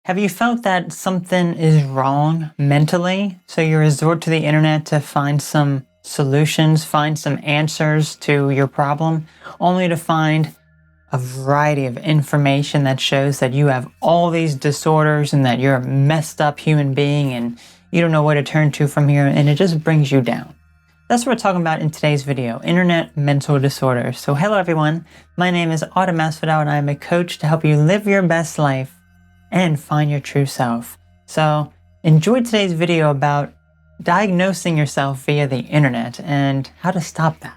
Have you felt that something is wrong mentally, so you resort to the internet to find some solutions, find some answers to your problem, only to find a variety of information that shows that you have all these disorders and that you're a messed up human being and you don't know where to turn to from here, and it just brings you down? That's what we're talking about in today's video, internet mental disorders. So hello everyone, my name is Autumn Masvidal and I am a coach to help you live your best life and find your true self. So enjoy today's video about diagnosing yourself via the internet and how to stop that.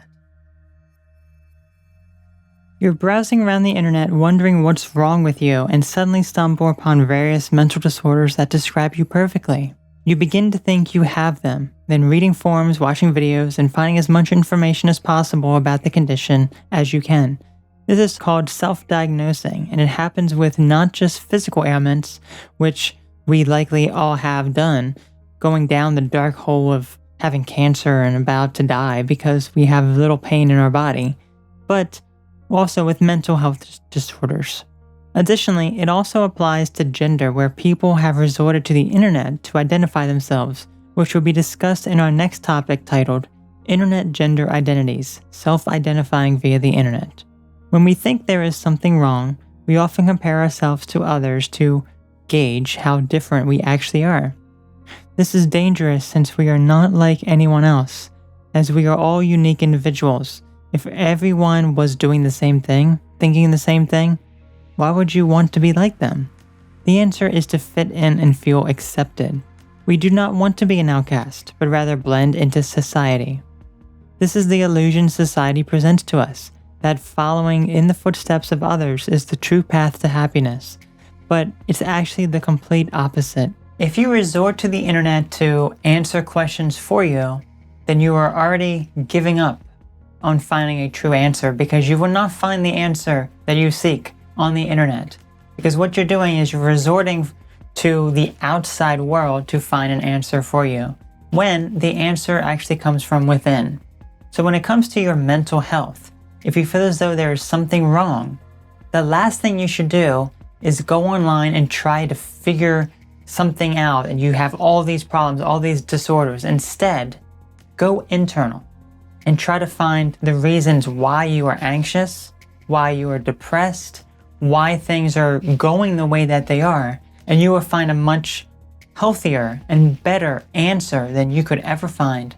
You're browsing around the internet wondering what's wrong with you and suddenly stumble upon various mental disorders that describe you perfectly. You begin to think you have them, then reading forums, watching videos, and finding as much information as possible about the condition as you can. This is called self-diagnosing, and it happens with not just physical ailments, which we likely all have done, going down the dark hole of having cancer and about to die because we have little pain in our body, but also with mental health disorders. Additionally, it also applies to gender, where people have resorted to the internet to identify themselves, which will be discussed in our next topic titled Internet Gender Identities, Self-Identifying via the Internet. When we think there is something wrong, we often compare ourselves to others to gauge how different we actually are. This is dangerous since we are not like anyone else, as we are all unique individuals. If everyone was doing the same thing, thinking the same thing, why would you want to be like them? The answer is to fit in and feel accepted. We do not want to be an outcast, but rather blend into society. This is the illusion society presents to us, that following in the footsteps of others is the true path to happiness, but it's actually the complete opposite. If you resort to the internet to answer questions for you, then you are already giving up on finding a true answer, because you will not find the answer that you seek on the internet. Because what you're doing is you're resorting to the outside world to find an answer for you, when the answer actually comes from within. So when it comes to your mental health, if you feel as though there is something wrong, the last thing you should do is go online and try to figure something out and you have all these problems, all these disorders. Instead, go internal and try to find the reasons why you are anxious, why you are depressed, why things are going the way that they are, and you will find a much healthier and better answer than you could ever find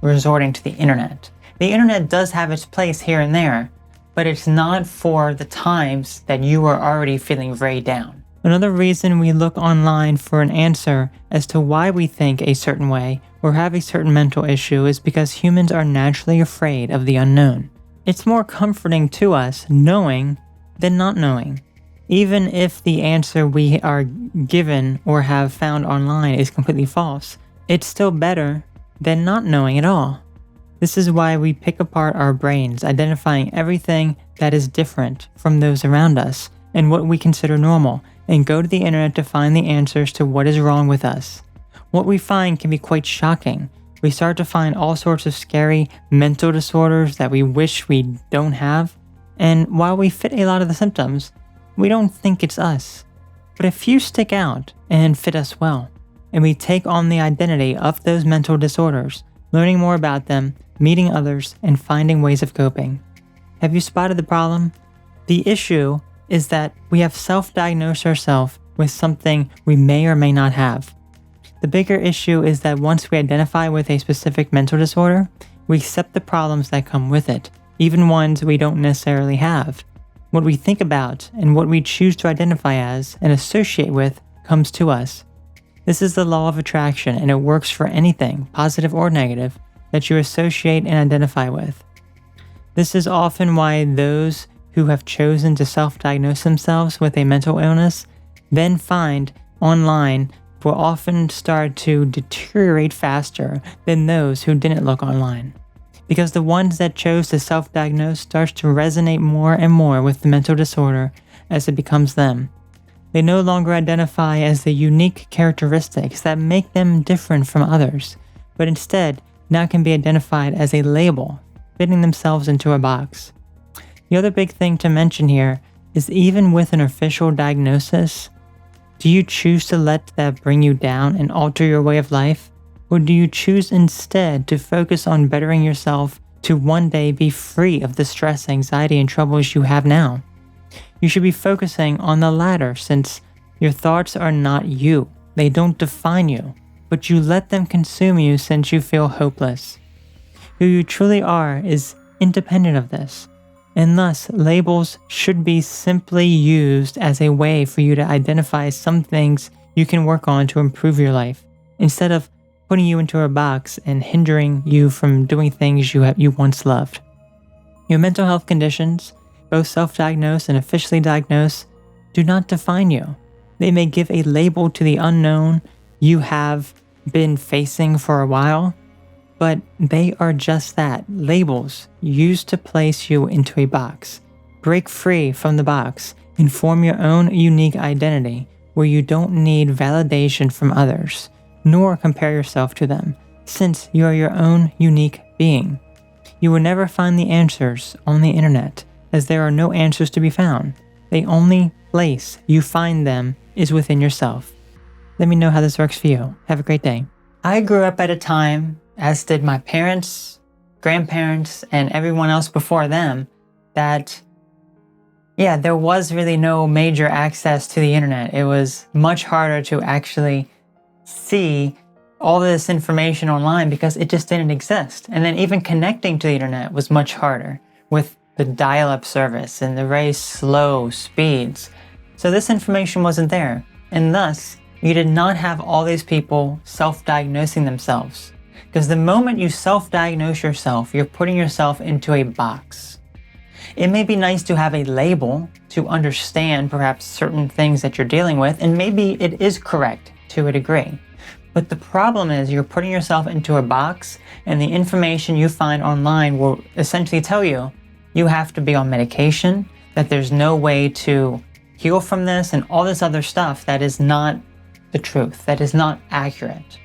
resorting to the internet. The internet does have its place here and there, but it's not for the times that you are already feeling very down. Another reason we look online for an answer as to why we think a certain way or have a certain mental issue is because humans are naturally afraid of the unknown. It's more comforting to us knowing than not knowing. Even if the answer we are given or have found online is completely false, it's still better than not knowing at all. This is why we pick apart our brains, identifying everything that is different from those around us and what we consider normal, and go to the internet to find the answers to what is wrong with us. What we find can be quite shocking. We start to find all sorts of scary mental disorders that we wish we don't have, and while we fit a lot of the symptoms, we don't think it's us. But a few stick out and fit us well, and we take on the identity of those mental disorders, learning more about them, meeting others, and finding ways of coping. Have you spotted the problem? The issue is that we have self-diagnosed ourselves with something we may or may not have. The bigger issue is that once we identify with a specific mental disorder, we accept the problems that come with it, even ones we don't necessarily have. What we think about and what we choose to identify as and associate with comes to us. This is the law of attraction, and it works for anything, positive or negative, that you associate and identify with. This is often why those who have chosen to self-diagnose themselves with a mental illness then find online will often start to deteriorate faster than those who didn't look online. Because the ones that chose to self-diagnose starts to resonate more and more with the mental disorder as it becomes them. They no longer identify as the unique characteristics that make them different from others, but instead now can be identified as a label, fitting themselves into a box. The other big thing to mention here is even with an official diagnosis, Do you choose to let that bring you down and alter your way of life? Or do you choose instead to focus on bettering yourself to one day be free of the stress, anxiety, and troubles you have now? You should be focusing on the latter, since your thoughts are not you. They don't define you, but you let them consume you since you feel hopeless. Who you truly are is independent of this, and thus labels should be simply used as a way for you to identify some things you can work on to improve your life, instead of putting you into a box and hindering you from doing things you once loved. Your mental health conditions, both self-diagnosed and officially diagnosed, do not define you. They may give a label to the unknown you have been facing for a while, but they are just that, labels used to place you into a box. Break free from the box and form your own unique identity where you don't need validation from others, nor compare yourself to them, since you are your own unique being. You will never find the answers on the internet, as there are no answers to be found. The only place you find them is within yourself. Let me know how this works for you. Have a great day. I grew up at a time, as did my parents, grandparents, and everyone else before them, that there was really no major access to the internet. It was much harder to actually see all this information online because it just didn't exist. And then even connecting to the internet was much harder with the dial-up service and the very slow speeds. So this information wasn't there, and thus you did not have all these people self-diagnosing themselves. Because the moment you self-diagnose yourself, you're putting yourself into a box. It may be nice to have a label to understand perhaps certain things that you're dealing with, and maybe it is correct to a degree. But the problem is you're putting yourself into a box, and the information you find online will essentially tell you you have to be on medication, that there's no way to heal from this, and all this other stuff that is not the truth, that is not accurate.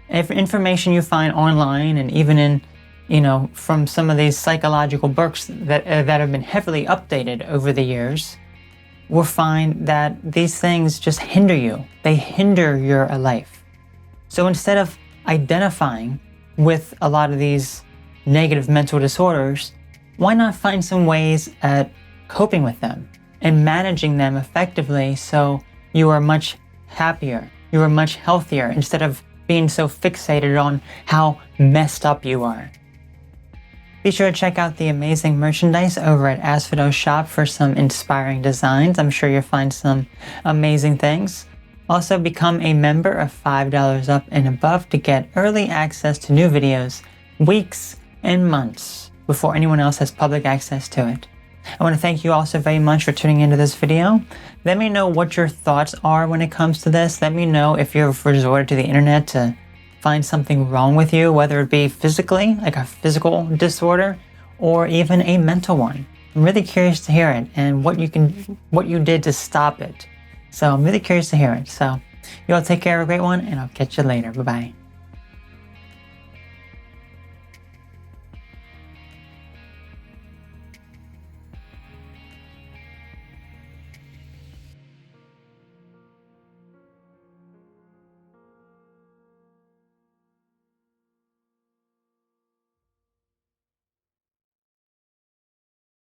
If information you find online, and even in, from some of these psychological books that have been heavily updated over the years, we'll find that these things just hinder you. They hinder your life. So instead of identifying with a lot of these negative mental disorders, why not find some ways at coping with them and managing them effectively so you are much happier, you are much healthier, instead of being so fixated on how messed up you are. Be sure to check out the amazing merchandise over at Asphodel's shop for some inspiring designs. I'm sure you'll find some amazing things. Also, become a member of $5 up and above to get early access to new videos weeks and months before anyone else has public access to it. I want to thank you all so very much for tuning into this video. Let me know what your thoughts are when it comes to this. Let me know if you've resorted to the internet to find something wrong with you, whether it be physically, like a physical disorder, or even a mental one. I'm really curious to hear it and what you did to stop it. So I'm really curious to hear it. So you all take care, have a great one, and I'll catch you later. Bye-bye.